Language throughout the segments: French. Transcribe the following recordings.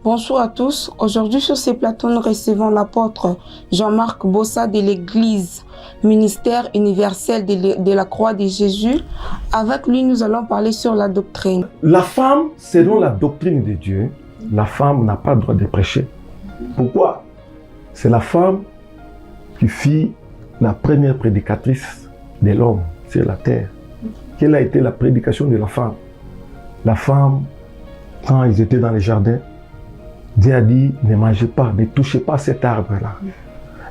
Bonjour à tous. Aujourd'hui sur ces plateaux, nous recevons l'apôtre Jean-Marc Bossa de l'Église Ministère universel de la Croix de Jésus. Avec lui, nous allons parler sur la doctrine. La femme, selon la doctrine de Dieu, la femme n'a pas le droit de prêcher. Pourquoi? C'est la femme qui fit la première prédicatrice de l'homme sur la terre. Quelle a été la prédication de la femme? La femme, quand ils étaient dans les jardins, Dieu a dit, ne mangez pas, ne touchez pas cet arbre-là.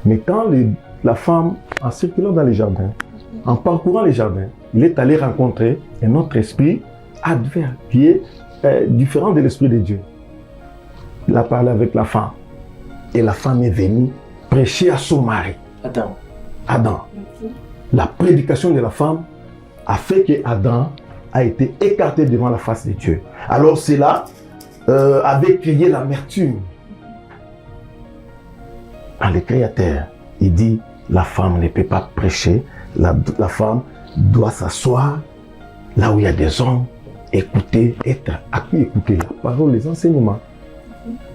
Mais quand la femme, en circulant dans les jardins, en parcourant les jardins, il est allé rencontrer un autre esprit adverse, qui est différent de l'esprit de Dieu. Il a parlé avec la femme. Et la femme est venue prêcher à son mari. Adam. La prédication de la femme a fait que Adam a été écarté devant la face de Dieu. Alors cela avait créé l'amertume dans le Créateur. Il dit, la femme ne peut pas prêcher, la femme doit s'asseoir là où il y a des hommes, écouter, être à qui écouter la parole, les enseignements.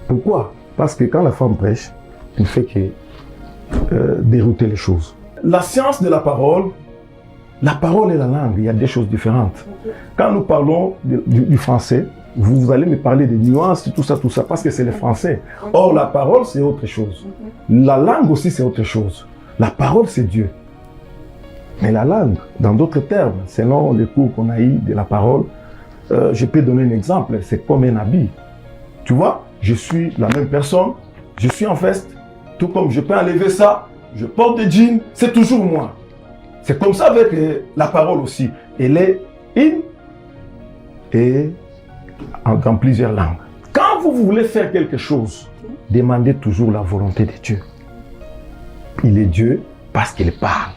Pourquoi? Parce que quand la femme prêche, elle ne fait que dérouter les choses. La science de la parole et la langue, il y a des choses différentes. Quand nous parlons du français, vous allez me parler des nuances, tout ça, parce que c'est le français. Or, la parole, c'est autre chose. La langue aussi, c'est autre chose. La parole, c'est Dieu. Mais la langue, dans d'autres termes, selon les cours qu'on a eu de la parole, je peux donner un exemple, c'est comme un habit. Tu vois, je suis la même personne, je suis en veste, tout comme je peux enlever ça, je porte des jeans, c'est toujours moi. C'est comme ça avec la parole aussi. Elle est une et dans plusieurs langues. Quand vous voulez faire quelque chose, demandez toujours la volonté de Dieu. Il est Dieu parce qu'il parle.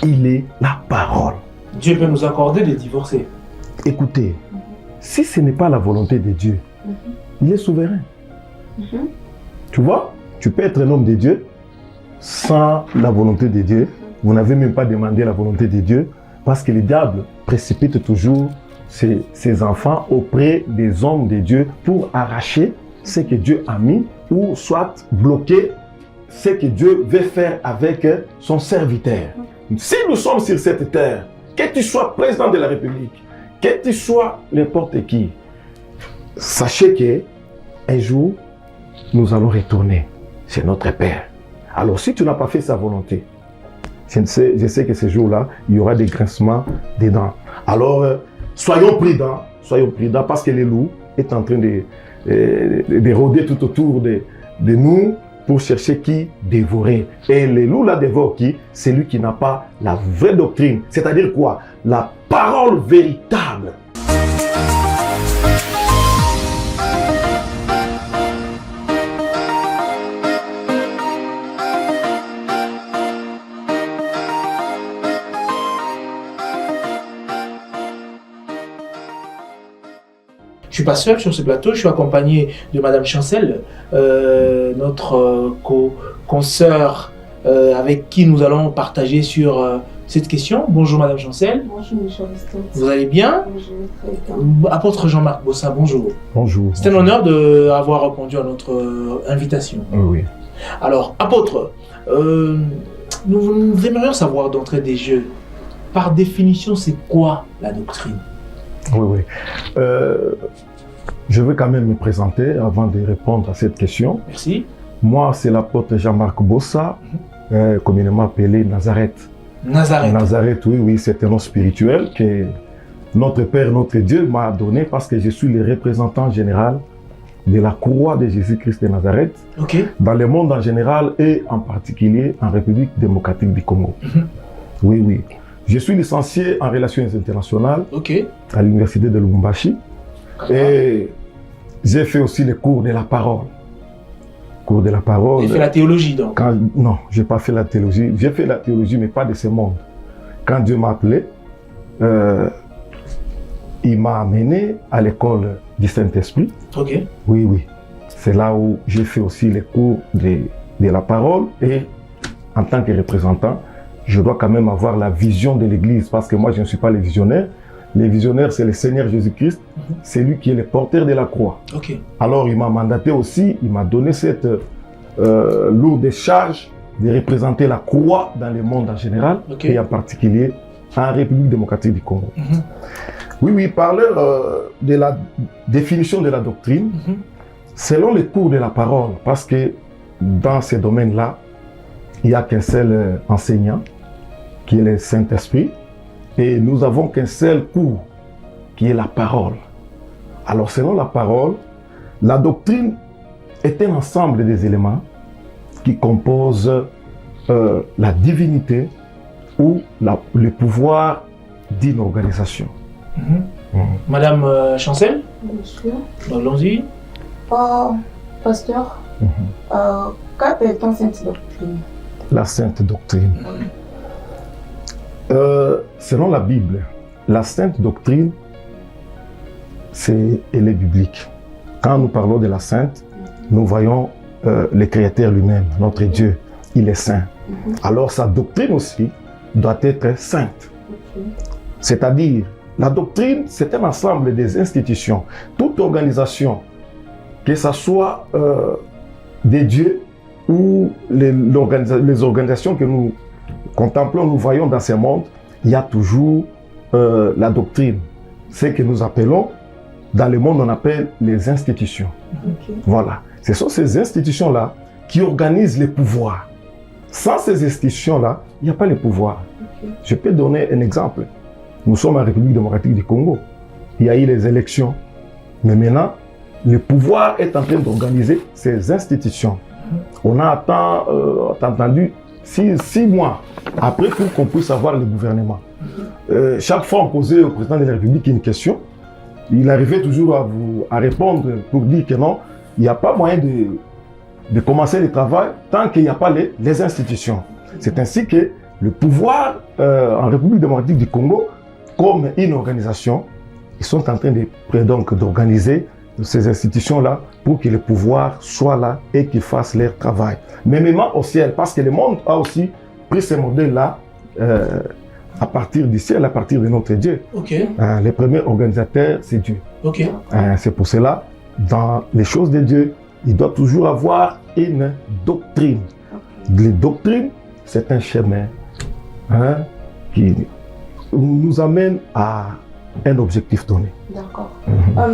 Il est la parole. Dieu peut nous accorder de divorcer. Écoutez, si ce n'est pas la volonté de Dieu, il est souverain. Tu vois, tu peux être un homme de Dieu sans la volonté de Dieu. Vous n'avez même pas demandé la volonté de Dieu parce que le diable précipite toujours ses enfants auprès des hommes de Dieu pour arracher ce que Dieu a mis ou soit bloquer ce que Dieu veut faire avec son serviteur. Si nous sommes sur cette terre, que tu sois président de la République, que tu sois n'importe qui, sachez qu'un jour, nous allons retourner chez notre Père. Alors si tu n'as pas fait sa volonté, je sais que ce jour-là, il y aura des grincements des dents. Alors, soyons prudents parce que le loup est en train de rôder tout autour de nous pour chercher qui dévorer. Et le loup là dévore qui? Celui qui n'a pas la vraie doctrine. C'est-à-dire quoi? La parole véritable. Je ne suis pas seul sur ce plateau, je suis accompagné de Madame Chancel, notre consoeur avec qui nous allons partager sur cette question. Bonjour Madame Chancel. Bonjour Michel Ristot. Vous allez bien? Bonjour. Apôtre Jean-Marc Bossa, bonjour. Bonjour. C'est un honneur d'avoir répondu à notre invitation. Oui. Alors, apôtre, nous aimerions savoir d'entrée des jeux, par définition, c'est quoi la doctrine? Oui. Je veux quand même me présenter avant de répondre à cette question. Merci. Moi, c'est l'apôtre Jean-Marc Bossa, communément appelé Nazareth. Nazareth, oui, c'est un nom spirituel que notre Père, notre Dieu m'a donné parce que je suis le représentant général de la croix de Jésus-Christ de Nazareth, dans le monde en général et en particulier en République démocratique du Congo. Oui. Je suis licencié en relations internationales à l'université de Lubumbashi et j'ai fait aussi les cours de la parole. Vous avez fait la théologie donc? Non, je n'ai pas fait la théologie. J'ai fait la théologie mais pas de ce monde. Quand Dieu m'a appelé, il m'a amené à l'école du Saint-Esprit. Oui. C'est là où j'ai fait aussi les cours de la parole et en tant que représentant, je dois quand même avoir la vision de l'Église parce que moi je ne suis pas le visionnaire, Les visionnaires, c'est le Seigneur Jésus-Christ. C'est lui qui est le porteur de la croix. Ok. Alors, il m'a mandaté aussi, il m'a donné cette lourde charge de représenter la croix dans le monde en général, et en particulier en République démocratique du Congo. Oui, parler de la définition de la doctrine, selon les cours de la parole, parce que dans ces domaines-là, il n'y a qu'un seul enseignant, qui est le Saint-Esprit, et nous avons qu'un seul cours, qui est la parole. Alors, selon la parole, la doctrine est un ensemble des éléments qui composent la divinité ou le pouvoir d'une organisation. Madame Chancel? Monsieur. Allons-y. Pasteur, qu'appelle-t-on Sainte Doctrine? La Sainte Doctrine. Selon la Bible, la Sainte Doctrine, elle est biblique. Quand nous parlons de la Sainte, nous voyons le Créateur lui-même, notre Dieu, il est saint. Alors sa doctrine aussi doit être sainte. C'est-à-dire, la doctrine, c'est un ensemble des institutions. Toute organisation, que ce soit des dieux ou les organisations que nous contemplons, nous voyons dans ce monde, il y a toujours la doctrine. Ce que nous appelons, dans le monde, on appelle les institutions. Voilà. Ce sont ces institutions-là qui organisent les pouvoirs. Sans ces institutions-là, il n'y a pas le pouvoir. Je peux donner un exemple. Nous sommes en République démocratique du Congo. Il y a eu les élections. Mais maintenant, le pouvoir est en train d'organiser ces institutions. On a attendu 6 mois après pour qu'on puisse avoir le gouvernement. Chaque fois, on posait au président de la République une question. Il arrivait toujours à répondre pour dire que non, il n'y a pas moyen de commencer le travail tant qu'il n'y a pas les institutions. C'est ainsi que le pouvoir en République démocratique du Congo, comme une organisation, ils sont en train d'organiser ces institutions-là pour que le pouvoir soit là et qu'ils fassent leur travail. Mais même au ciel, parce que le monde a aussi pris ce modèle-là à partir du ciel, à partir de notre Dieu. Les premiers organisateurs, c'est Dieu. C'est pour cela, dans les choses de Dieu, il doit toujours avoir une doctrine. Les doctrines, c'est un chemin qui nous amène à un objectif donné. D'accord.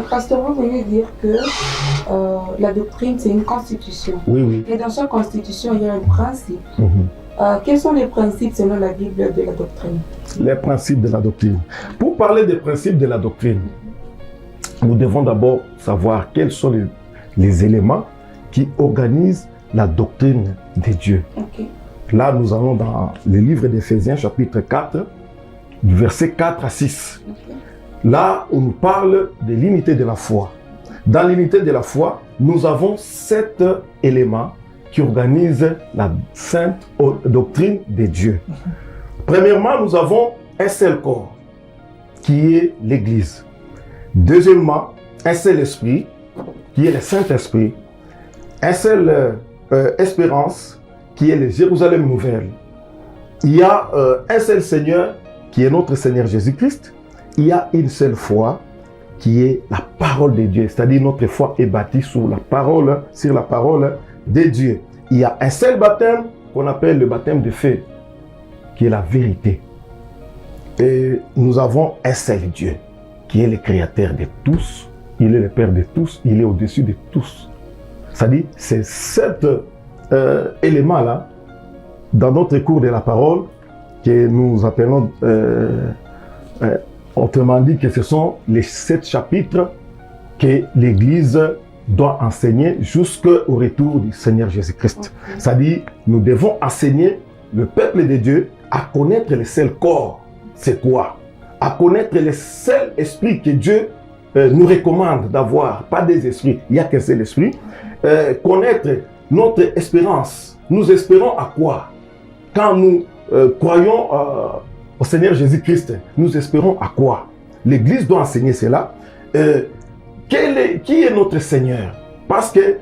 Pasteur, vous venez dire que la doctrine, c'est une constitution. Oui. Et dans chaque constitution, il y a un principe. Quels sont les principes selon la Bible de la doctrine? Les principes de la doctrine. Pour parler des principes de la doctrine, nous devons d'abord savoir quels sont les éléments qui organisent la doctrine de Dieu. Là, nous allons dans le livre d'Éphésiens, chapitre 4, du verset 4 à 6. Là, on nous parle de l'unité de la foi. Dans l'unité de la foi, nous avons 7 éléments qui organisent la sainte doctrine de Dieu. Premièrement, nous avons un seul corps, qui est l'Église. Deuxièmement, un seul esprit, qui est le Saint-Esprit. Un seul espérance, qui est le Jérusalem nouvelle. Il y a un seul Seigneur, qui est notre Seigneur Jésus-Christ. Il y a une seule foi, qui est la parole de Dieu. C'est-à-dire notre foi est bâtie sur la parole de Dieu. Il y a un seul baptême qu'on appelle le baptême de feu, qui est la vérité. Et nous avons un seul Dieu, qui est le créateur de tous. Il est le Père de tous, il est au-dessus de tous. C'est-à-dire, c'est cet élément-là, dans notre cours de la parole, que nous appelons, autrement dit, que ce sont les 7 chapitres que l'Église doit enseigner jusqu'au retour du Seigneur Jésus-Christ. C'est-à-dire, nous devons enseigner le peuple de Dieu à connaître le seul corps. C'est quoi? À connaître le seul esprit que Dieu nous recommande d'avoir. Pas des esprits, il n'y a qu'un seul esprit. Connaître notre espérance. Nous espérons à quoi? Quand nous croyons au Seigneur Jésus-Christ, nous espérons à quoi? L'Église doit enseigner cela. Qui est notre Seigneur? Parce que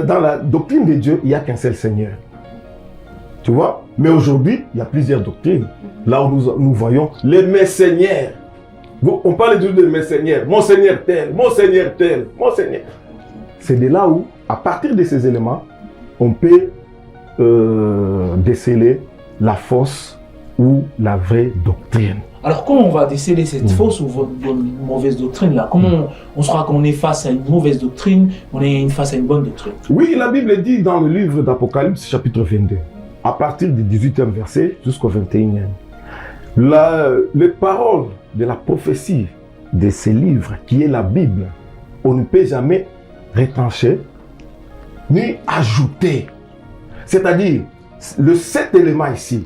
dans la doctrine de Dieu, il n'y a qu'un seul Seigneur. Tu vois? Mais aujourd'hui, il y a plusieurs doctrines. Là où nous voyons les messeigneurs. On parle toujours de mes seigneurs, mon Seigneur tel, mon Seigneur tel, mon Seigneur. C'est de là où, à partir de ces éléments, on peut déceler la fausse ou la vraie doctrine. Alors, comment on va déceler cette fausse ou mauvaise doctrine là? Comment on saura qu'on est face à une mauvaise doctrine, on est face à une bonne doctrine? Oui, la Bible dit dans le livre d'Apocalypse, chapitre 22, à partir du 18e verset jusqu'au 21e, les paroles de la prophétie de ces livres, qui est la Bible, on ne peut jamais retrancher ni ajouter. C'est-à-dire, cet élément ici,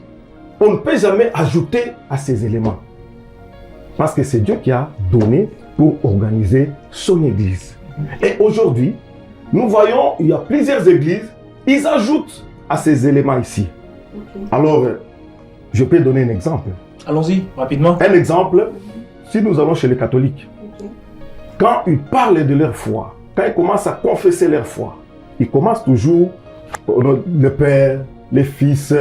on ne peut jamais ajouter à ces éléments. Parce que c'est Dieu qui a donné pour organiser son église. Et aujourd'hui, nous voyons, il y a plusieurs églises, ils ajoutent à ces éléments ici. Alors, je peux donner un exemple. Allons-y, rapidement. Un exemple, si nous allons chez les catholiques, quand ils parlent de leur foi, quand ils commencent à confesser leur foi, ils commencent toujours le Père, les Fils.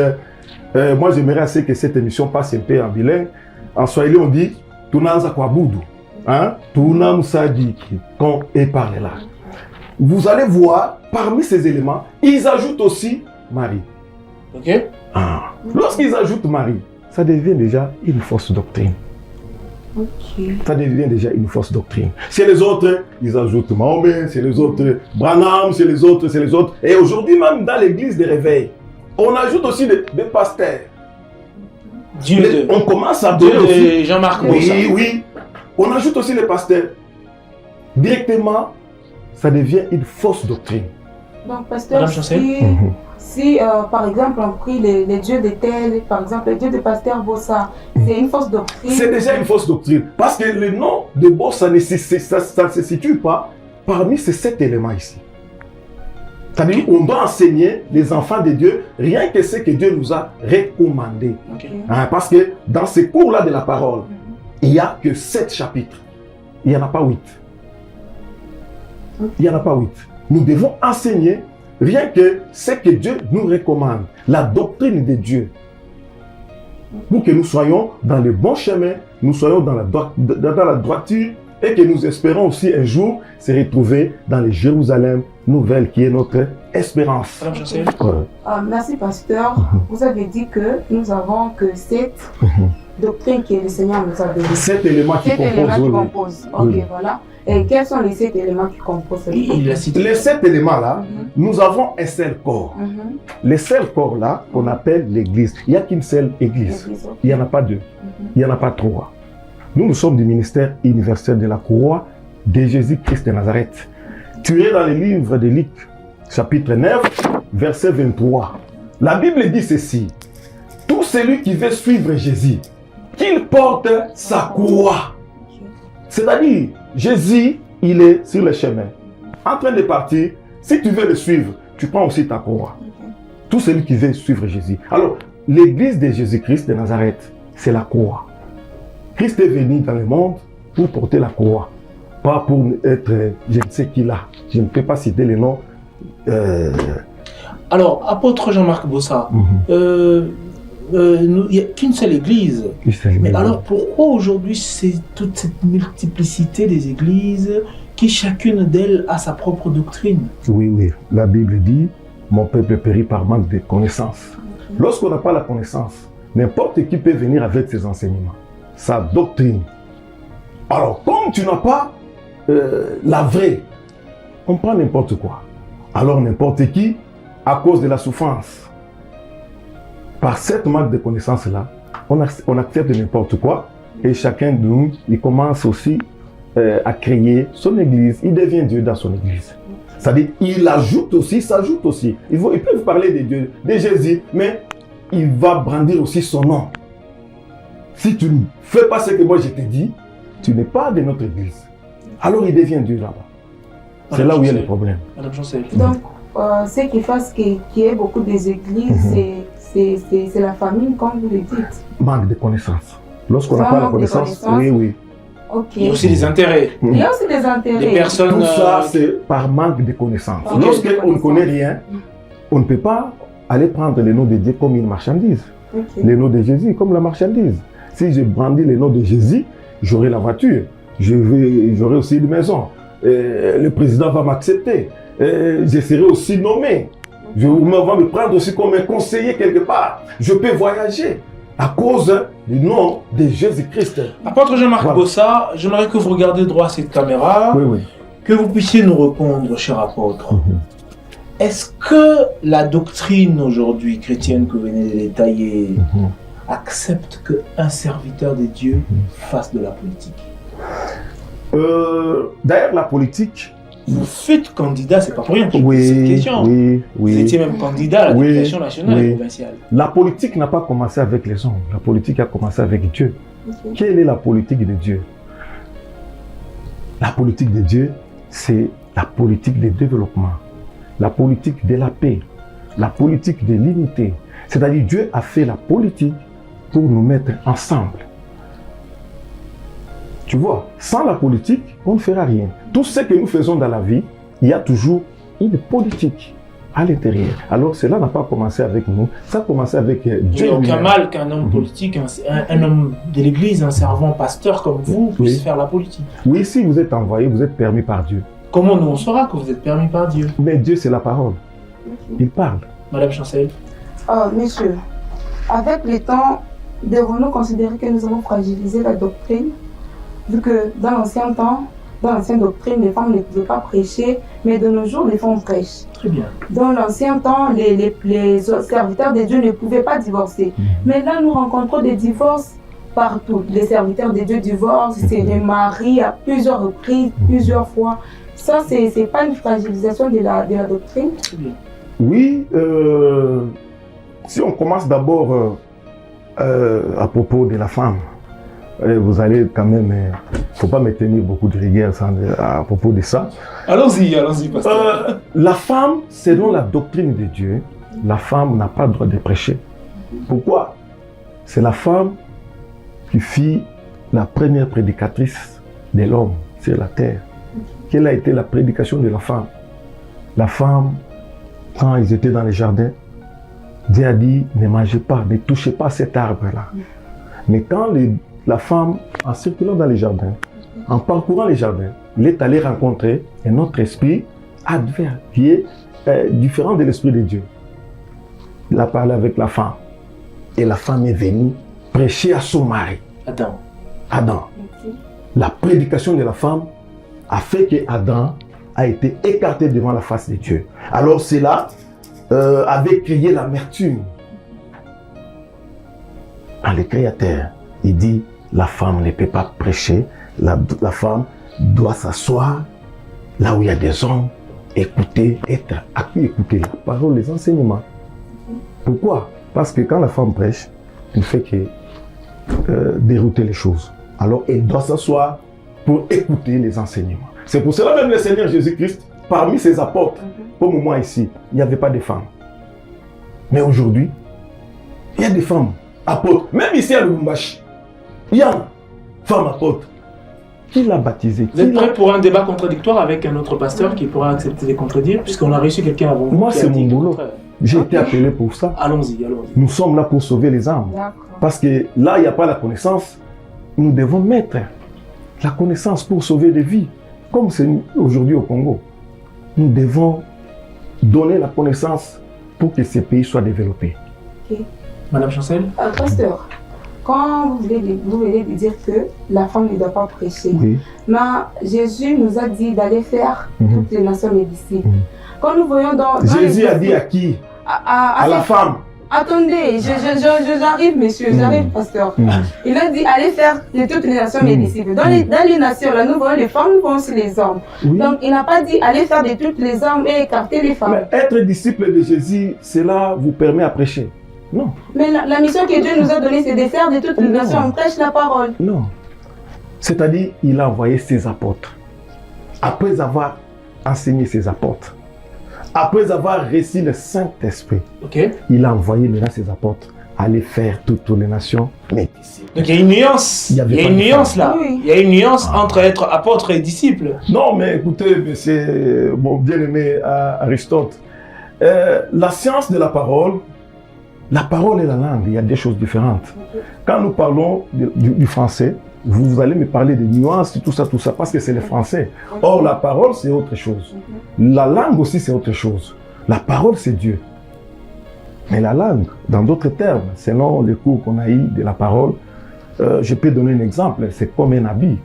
Moi, j'aimerais assez que cette émission passe un peu en bilingue. En swahili, on dit « Tunaanza kuabudu ». Tunamsadiki, quand ils parlent là. Vous allez voir, parmi ces éléments, ils ajoutent aussi Marie. Ok. Lorsqu'ils ajoutent Marie, ça devient déjà une fausse doctrine. Ça devient déjà une fausse doctrine. C'est les autres, ils ajoutent Mahomet, c'est les autres Branham, c'est les autres, c'est les autres. Et aujourd'hui, même dans l'église des réveils, on ajoute aussi des pasteurs. On commence à donner aussi. Jean-Marc Bossa. Oui. On ajoute aussi les pasteurs. Directement, ça devient une fausse doctrine. Donc, pasteur, si par exemple on prie les dieux de tel, par exemple le dieu de pasteur Bossa, c'est une fausse doctrine. C'est déjà une fausse doctrine. Parce que le nom de Bossa ne se situe pas parmi ces 7 éléments ici. C'est-à-dire qu'on doit enseigner les enfants de Dieu rien que ce que Dieu nous a recommandé. Parce que dans ces cours-là de la parole, il n'y a que 7 chapitres. Il n'y en a pas 8. Il n'y en a pas 8. Nous devons enseigner rien que ce que Dieu nous recommande, la doctrine de Dieu. Pour que nous soyons dans le bon chemin, nous soyons dans la droiture et que nous espérons aussi un jour se retrouver dans le Jérusalem nouvelle qui est notre espérance. Merci pasteur. Vous avez dit que nous avons que 7 doctrines que le Seigneur nous a données. 7 éléments qui composent. Ok, voilà. Et quels sont les 7 éléments qui composent les 7 éléments-là, nous avons un seul corps. Le seul corps-là, qu'on appelle l'église. Il n'y a qu'une seule église. Il n'y en a pas 2. Il n'y en a pas 3. Nous sommes du ministère universel de la croix de Jésus-Christ de Nazareth. Tu es dans le livre de Luc, chapitre 9, verset 23. La Bible dit ceci. Tout celui qui veut suivre Jésus, qu'il porte sa croix. C'est-à-dire, Jésus, il est sur le chemin, en train de partir. Si tu veux le suivre, tu prends aussi ta croix. Tout celui qui veut suivre Jésus. Alors, l'église de Jésus-Christ de Nazareth, c'est la croix. Christ est venu dans le monde pour porter la croix, pas pour être je ne sais qui là. Je ne peux pas citer les noms. Alors, apôtre Jean-Marc Bossa, il n'y a qu'une seule église. Mais alors pourquoi aujourd'hui c'est toute cette multiplicité des églises qui chacune d'elles a sa propre doctrine? Oui. La Bible dit, mon peuple périt par manque de connaissance. Lorsqu'on n'a pas la connaissance, n'importe qui peut venir avec ses enseignements, sa doctrine. Alors, comme tu n'as pas la vraie, on prend n'importe quoi. Alors n'importe qui, à cause de la souffrance, par cette manque de connaissance-là, on accepte n'importe quoi et chacun de nous, il commence aussi à créer son église. Il devient Dieu dans son église. C'est-à-dire, il ajoute aussi, s'ajoute aussi. Il peut vous parler de Dieu, de Jésus, mais il va brandir aussi son nom. Si tu ne fais pas ce que moi je te dis, tu n'es pas de notre église. Alors il devient Dieu là-bas. C'est là où il y a le problème. Donc, ce qui fait qu'il y ait beaucoup des églises, c'est la famille, comme vous le dites. Manque de connaissances. Lorsqu'on n'a pas la connaissance, oui. Il y a aussi des intérêts. Il y a aussi des intérêts. Des personnes, tout ça, c'est par manque de connaissances. Lorsqu'on ne connaît rien, on ne peut pas aller prendre le nom de Dieu comme une marchandise. Le nom de Jésus comme la marchandise. Si je brandis le nom de Jésus, j'aurai la voiture, j'aurai aussi une maison, le président va m'accepter, je serai aussi nommé, on va me prendre aussi comme un conseiller quelque part, je peux voyager à cause du nom de Jésus-Christ. Apôtre Jean-Marc Voilà. Bossa, j'aimerais que vous regardiez droit à cette caméra, Oui. que vous puissiez nous répondre, cher apôtre. Est-ce que la doctrine aujourd'hui chrétienne que vous venez de détailler accepte qu'un serviteur de Dieu fasse de la politique? D'ailleurs, la politique... Vous faites candidat, c'est pas pour rien que je pose cette question. Oui. Vous étiez même candidat à la députation nationale et provinciale. La politique n'a pas commencé avec les hommes, la politique a commencé avec Dieu. Quelle est la politique de Dieu? La politique de Dieu, c'est la politique de développement, la politique de la paix, la politique de l'unité. C'est-à-dire Dieu a fait la politique pour nous mettre ensemble. Tu vois, sans la politique, on ne fera rien. Tout ce que nous faisons dans la vie, il y a toujours une politique à l'intérieur. Alors cela n'a pas commencé avec nous, ça a commencé avec Dieu. Il n'y a aucun mal qu'un homme politique, un homme de l'église, un servant pasteur comme vous puisse faire la politique. Oui, si vous êtes envoyé, vous êtes permis par Dieu. Comment nous on saura que vous êtes permis par Dieu? Mais Dieu, c'est la parole. Il parle. Madame Chancel. Messieurs, avec le temps, devons-nous considérer que nous avons fragilisé la doctrine, vu que dans l'ancien temps, dans l'ancienne doctrine, les femmes ne pouvaient pas prêcher, mais de nos jours, les femmes prêchent. Très bien. Dans l'ancien temps, les serviteurs de Dieu ne pouvaient pas divorcer. Mais là, nous rencontrons des divorces partout. Les serviteurs de Dieu divorcent, se remarient à plusieurs reprises, plusieurs fois. Ça, c'est pas une fragilisation de la doctrine? Très bien. Oui, si on commence d'abord à propos de la femme, vous allez quand même, il ne faut pas me tenir beaucoup de rigueur à propos de ça. Allons-y, pasteur. La femme, selon la doctrine de Dieu, la femme n'a pas le droit de prêcher. Pourquoi? C'est la femme qui fut la première prédicatrice de l'homme sur la terre. Quelle a été la prédication de la femme? La femme, quand ils étaient dans les jardins, Dieu a dit, ne mangez pas, ne touchez pas cet arbre-là. Mais quand la femme, en circulant dans les jardins, en parcourant les jardins, il est allé rencontrer un autre esprit adverse, qui est différent de l'esprit de Dieu. Il a parlé avec la femme. Et la femme est venue prêcher à son mari. Adam. La prédication de la femme a fait que Adam a été écarté devant la face de Dieu. Alors cela avait créé l'amertume. Dans le Créateur, il dit, la femme ne peut pas prêcher, la femme doit s'asseoir là où il y a des hommes, écouter, être accueilli, écouter la parole, les enseignements. Pourquoi? Parce que quand la femme prêche, elle ne fait que dérouter les choses. Alors elle doit s'asseoir pour écouter les enseignements. C'est pour cela même le Seigneur Jésus-Christ, parmi ses apôtres, comme moi ici, il n'y avait pas de femmes. Mais aujourd'hui, il y a des femmes apôtres. Même ici à Lubumbashi, il y a une femme apôtre. Qui l'a baptisé? Vous êtes prêt pour un débat contradictoire avec un autre pasteur qui pourra accepter de contredire, puisqu'on a réussi quelqu'un avant vous? Moi, c'est mon boulot. J'ai été appelé pour ça. Allons-y. Nous sommes là pour sauver les âmes. Parce que là, il n'y a pas la connaissance. Nous devons mettre la connaissance pour sauver des vies. Comme c'est aujourd'hui au Congo. Nous devons donner la connaissance pour que ces pays soient développés. Madame Chancel? Pasteur, quand vous venez de dire que la femme ne doit pas prêcher, mais Jésus nous a dit d'aller faire toutes les nations mes disciples. Quand nous voyons dans Jésus a dit à qui? À la femme. Attendez, j'arrive, monsieur, j'arrive, pasteur. Il a dit allez faire de toutes les nations mes disciples. Dans les nations, là, nous voyons les femmes, nous voyons aussi les hommes. Donc, il n'a pas dit allez faire de toutes les hommes et écarter les femmes. Mais être disciple de Jésus, cela vous permet à prêcher. Non. Mais la mission que Dieu nous a donnée, c'est de faire de toutes les nations, on prêche la parole. Non. C'est-à-dire, il a envoyé ses apôtres. Après avoir enseigné ses apôtres, après avoir reçu le Saint-Esprit, il a envoyé maintenant ses apôtres aller faire toutes les nations. Mais donc il y a une nuance. Il y a une nuance là. Il y a une nuance entre être apôtre et disciple. Non, mais écoutez, c'est mon bien-aimé Aristote. La science de la parole et la langue, il y a des choses différentes. Quand nous parlons du français, vous allez me parler des nuances, tout ça, parce que c'est le français. Or, la parole, c'est autre chose. La langue aussi, c'est autre chose. La parole, c'est Dieu. Mais la langue, dans d'autres termes, selon les cours qu'on a eu de la parole, je peux donner un exemple, c'est comme un habit.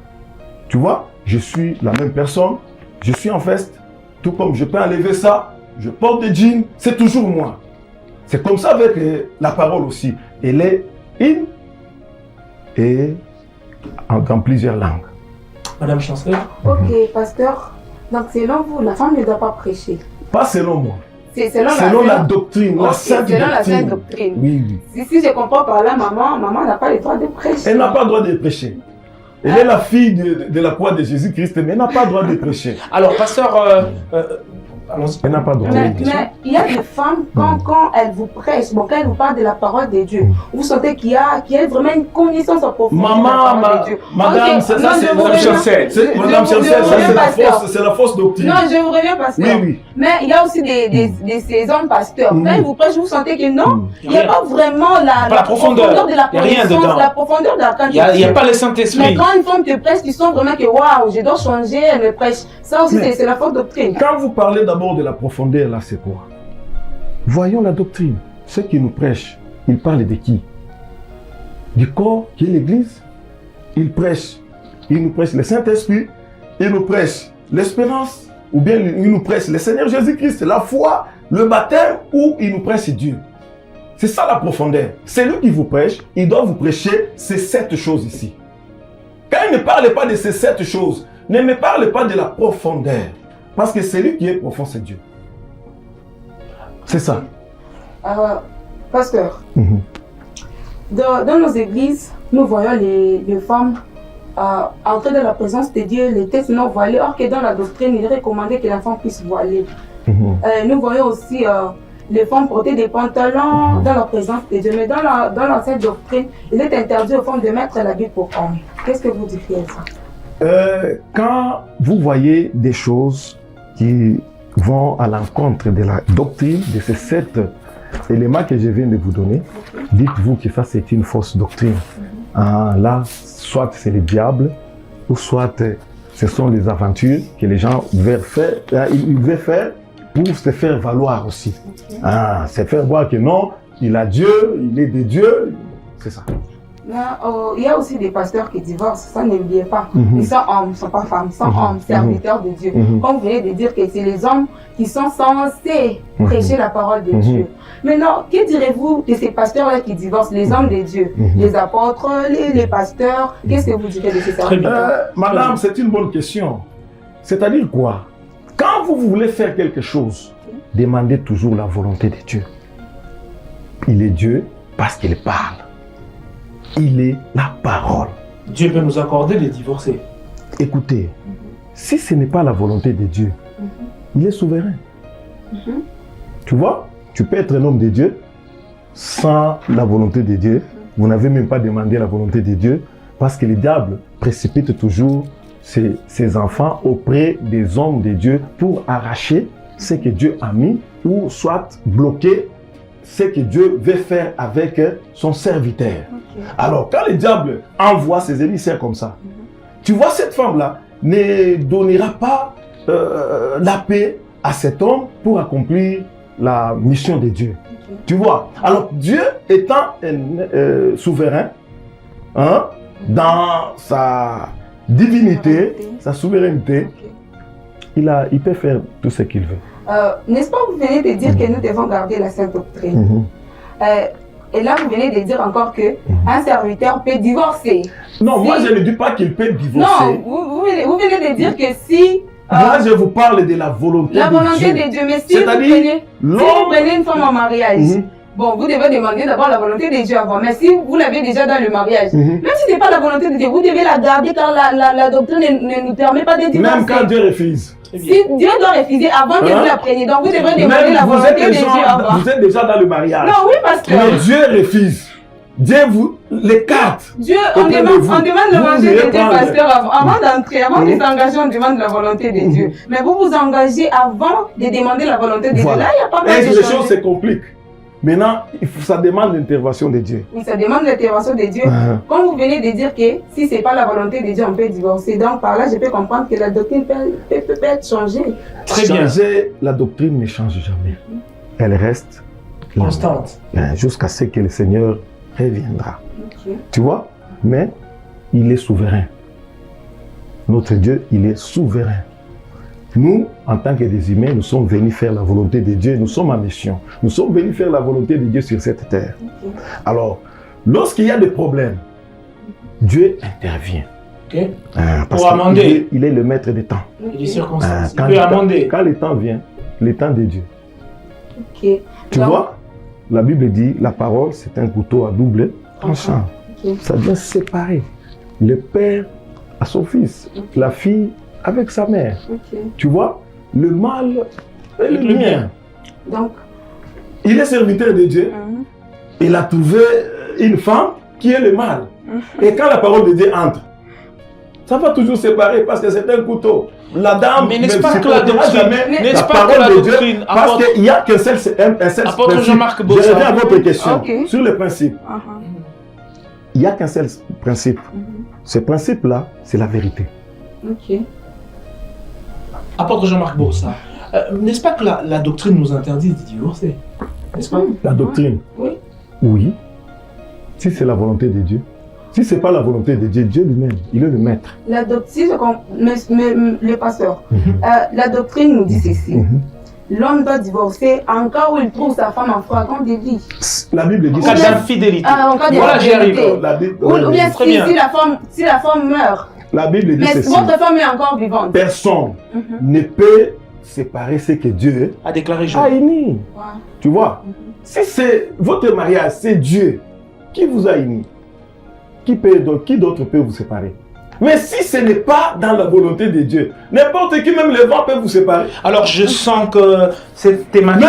Tu vois, je suis la même personne, je suis en veste, tout comme je peux enlever ça, je porte des jeans, c'est toujours moi. C'est comme ça avec la parole aussi. Elle est une et dans plusieurs langues. Madame Chancel. Ok, pasteur. Donc selon vous, la femme ne doit pas prêcher. Pas selon moi. C'est selon la doctrine, la sainte selon doctrine. la sainte doctrine. Oui, oui. Si je comprends par là, maman n'a pas le droit de prêcher. Elle n'a pas le droit de prêcher. Elle est la fille de la croix de Jésus-Christ, mais elle n'a pas le droit de prêcher. Alors, pasteur, allons-y. Elle n'a pas le droit de prêcher. Mais il y a des femmes, quand elles vous prêchent, quand elles vous parlent de la parole de Dieu, vous sentez qu'il y a vraiment une connaissance en profondeur de la parole de Dieu. Madame, ça c'est Madame Chancel. Madame Chancel, c'est la fausse doctrine. Non, je vous reviens, pasteur. Oui, oui. Mais il y a aussi ces hommes pasteurs. Quand ils vous prêchent, vous sentez que non, il n'y a pas vraiment la profondeur de la connaissance, la profondeur de la quantité. Il n'y a pas le Saint-Esprit. Mais quand une femme te prêche, tu sens vraiment que waouh, je dois changer, elle me prêche. Ça aussi, c'est la fausse doctrine. Quand vous parlez d'abord de la profondeur, là, c'est quoi? Voyons la doctrine. Ceux qui nous prêchent, ils parlent de qui? Du corps qui est l'Église. Ils nous prêchent le Saint-Esprit, ils nous prêchent l'espérance, ou bien ils nous prêchent le Seigneur Jésus-Christ, la foi, le baptême, ou ils nous prêchent Dieu. C'est ça la profondeur. C'est lui qui vous prêche, il doit vous prêcher ces 7 choses ici. Quand il ne parle pas de ces 7 choses, ne me parle pas de la profondeur. Parce que celui qui est profond, c'est Dieu. C'est ça. Pasteur, dans nos églises, nous voyons les femmes entrer dans la présence de Dieu, les têtes non voilées, or que dans la doctrine, il est recommandé que la femme puisse voiler. Nous voyons aussi les femmes porter des pantalons dans la présence de Dieu, mais dans l'ancienne doctrine, il est interdit aux femmes de mettre l'habit pour hommes. Qu'est-ce que vous diriez à ça? Quand vous voyez des choses qui vont à l'encontre de la doctrine, de ces 7 éléments que je viens de vous donner, dites-vous que ça c'est une fausse doctrine. Là, soit c'est le diable, ou soit ce sont les aventures que les gens veulent faire pour se faire valoir aussi. Se faire voir que non, il a Dieu, il est de Dieu, c'est ça. Il y a aussi des pasteurs qui divorcent, ça n'oubliez pas. Ils sont hommes, ils ne sont pas femmes, ils sont hommes, serviteurs de Dieu. Comme vous venez de dire que c'est les hommes qui sont censés prêcher la parole de Dieu. Maintenant, que direz-vous de ces pasteurs-là qui divorcent, les hommes de Dieu, les apôtres, les pasteurs? Qu'est-ce que vous direz de ces serviteurs? Madame, c'est une bonne question. C'est-à-dire quoi? Quand vous voulez faire quelque chose, demandez toujours la volonté de Dieu. Il est Dieu parce qu'il parle. Il est la parole. Dieu peut nous accorder de divorcer. Écoutez, si ce n'est pas la volonté de Dieu, il est souverain. Tu vois, tu peux être un homme de Dieu sans la volonté de Dieu. Vous n'avez même pas demandé la volonté de Dieu parce que le diable précipite toujours ses enfants auprès des hommes de Dieu pour arracher ce que Dieu a mis ou soit bloquer ce que Dieu veut faire avec son serviteur. Alors, quand le diable envoie ses émissaires comme ça, tu vois, cette femme-là ne donnera pas la paix à cet homme pour accomplir la mission de Dieu. Tu vois, alors Dieu étant souverain, dans sa divinité, sa souveraineté, il peut faire tout ce qu'il veut. N'est-ce pas, vous venez de dire que nous devons garder la sainte doctrine. Et là, vous venez de dire encore qu'un serviteur peut divorcer. Non, moi je ne dis pas qu'il peut divorcer. Non, vous venez de dire que si... moi je vous parle de la volonté de Dieu. La volonté de Dieu, mais si vous prenez une femme en mariage, bon, vous devez demander d'abord la volonté de Dieu avant. Mais si vous l'avez déjà dans le mariage, même si ce n'est pas la volonté de Dieu, vous devez la garder car la doctrine ne nous permet pas de divorcer. Même quand Dieu refuse. Si Dieu doit refuser avant que vous la preniez, donc vous devrez demander la volonté de Dieu avant. Vous êtes déjà dans le mariage. Non, oui, parce que... Mais Dieu refuse. Dieu vous l'écarte. Dieu, on demande le manger de Dieu, pasteur, avant d'entrer, avant de s'engager, on demande la volonté de Dieu. Mais vous vous engagez avant de demander la volonté de Dieu. Là, il n'y a pas mal de choses. Les choses se compliquent. Maintenant, ça demande l'intervention de Dieu. Oui, ça demande l'intervention de Dieu. Comme vous venez de dire que si ce n'est pas la volonté de Dieu, on peut divorcer. Donc par là, je peux comprendre que la doctrine peut être changée. Très bien. La doctrine ne change jamais. Elle reste constante. Jusqu'à ce que le Seigneur reviendra. Okay. Tu vois? Mais il est souverain. Notre Dieu, il est souverain. Nous, en tant que des humains, nous sommes venus faire la volonté de Dieu. Nous sommes en mission. Nous sommes venus faire la volonté de Dieu sur cette terre. Okay. Alors, lorsqu'il y a des problèmes, Dieu intervient. Okay. Parce pour amender. Il est le maître des temps. Et des circonstances. Il peut amender. Quand le temps vient, le temps de Dieu. Okay. Tu vois, la Bible dit, la parole, c'est un couteau à double tranchant. Okay. Ça vient séparer le père à son fils, la fille avec sa mère. Okay. Tu vois, le mal est le bien. Donc, il est serviteur de Dieu. Il a trouvé une femme qui est le mal. Et quand la parole de Dieu entre, ça va toujours séparer parce que c'est un couteau. La dame, mais n'est-ce pas que la doctrine, n'est-ce pas que la doctrine, parce qu'il n'y a qu'un seul apôtre Jean-Marc Bossa. Je reviens à votre question sur le principe. Il n'y a qu'un seul principe. Ce principe-là, c'est la vérité. Ok. Apôtre Jean-Marc Bossa, n'est-ce pas que la doctrine nous interdit de divorcer? N'est-ce pas? La doctrine? Oui. Oui. Si c'est la volonté de Dieu. Si ce n'est pas la volonté de Dieu, Dieu lui-même, il est le maître. La doctrine, le pasteur, la doctrine nous dit ceci. L'homme doit divorcer en cas où il trouve sa femme en flagrant délit. La Bible dit en cas d'infidélité. En cas voilà, j'y arrive. Ou bien si la femme meurt. La Bible dit ceci. Mais votre femme est encore vivante. Personne ne peut séparer ce que Dieu a déclaré. A uni. Tu vois, si c'est votre mariage, c'est Dieu qui vous a uni. Qui d'autre peut vous séparer? Mais si ce n'est pas dans la volonté de Dieu, n'importe qui, même le vent peut vous séparer. Alors je sens que cette thématique...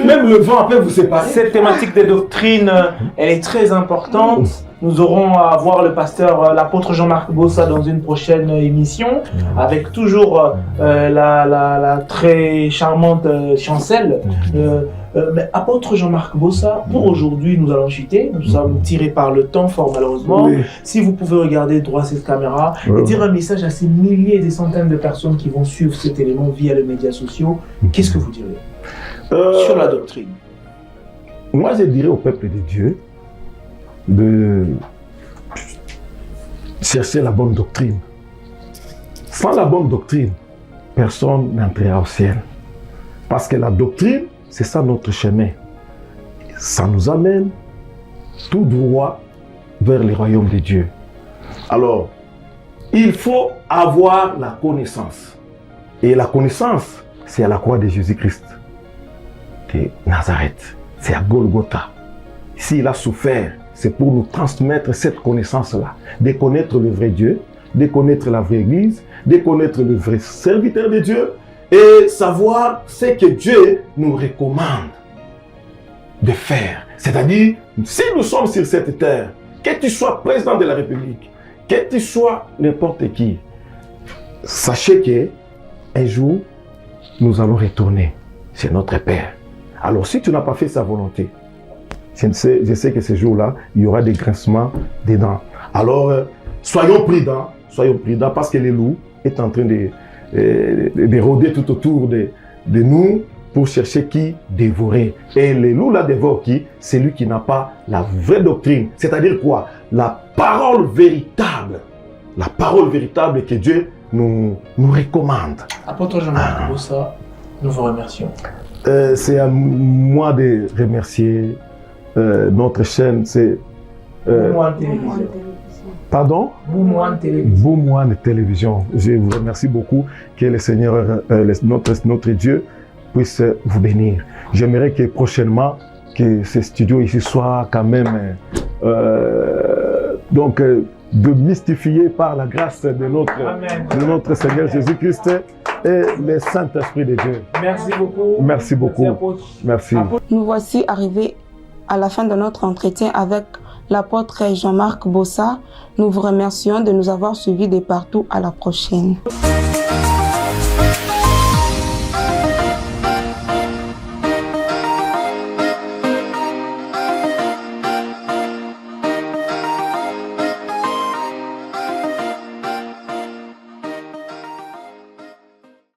Même le vent peut vous séparer. Cette thématique des doctrines, elle est très importante. Nous aurons à voir le pasteur, l'apôtre Jean-Marc Bossa dans une prochaine émission, avec toujours la très charmante Chancel. Mais apôtre Jean-Marc Bossa, pour aujourd'hui, nous allons chuter. Nous sommes tirés par le temps, fort malheureusement. Oui. Si vous pouvez regarder droit cette caméra et dire un message à ces milliers et des centaines de personnes qui vont suivre cet élément via les médias sociaux, qu'est-ce que vous direz sur la doctrine? Moi, je dirais au peuple de Dieu de chercher la bonne doctrine. Sans la bonne doctrine, personne n'entrera au ciel. Parce que la doctrine, c'est ça notre chemin. Ça nous amène tout droit vers le royaume de Dieu. Alors, il faut avoir la connaissance. Et la connaissance, c'est à la croix de Jésus-Christ de Nazareth. C'est à Golgotha. S'il a souffert, c'est pour nous transmettre cette connaissance-là. De connaître le vrai Dieu, de connaître la vraie Église, de connaître le vrai serviteur de Dieu, et savoir ce que Dieu nous recommande de faire. C'est-à-dire, si nous sommes sur cette terre, que tu sois président de la République, que tu sois n'importe qui, sachez qu'un jour, nous allons retourner chez notre Père. Alors, si tu n'as pas fait sa volonté, je sais que ce jour-là, il y aura des grincements des dents. Alors, soyons prudents parce que le loup est en train de rôder tout autour de nous pour chercher qui dévorer. Et le loup là dévore qui? Celui qui n'a pas la vraie doctrine. C'est-à-dire quoi? La parole véritable. La parole véritable que Dieu nous recommande. Apôtre Jean-Marc Bossa, nous vous remercions. C'est à moi de remercier notre chaîne. C'est pardon? Boumouane Télévision. Boumouane Télévision. Je vous remercie beaucoup. Que le Seigneur, notre Dieu, puisse vous bénir. J'aimerais que prochainement, que ce studio ici soit quand même demystifié par la grâce de notre Seigneur Jésus-Christ et le Saint-Esprit de Dieu. Merci beaucoup. Merci beaucoup. Merci. Nous voici arrivés à la fin de notre entretien avec l'apôtre Jean-Marc Bossa. Nous vous remercions de nous avoir suivis de partout. À la prochaine.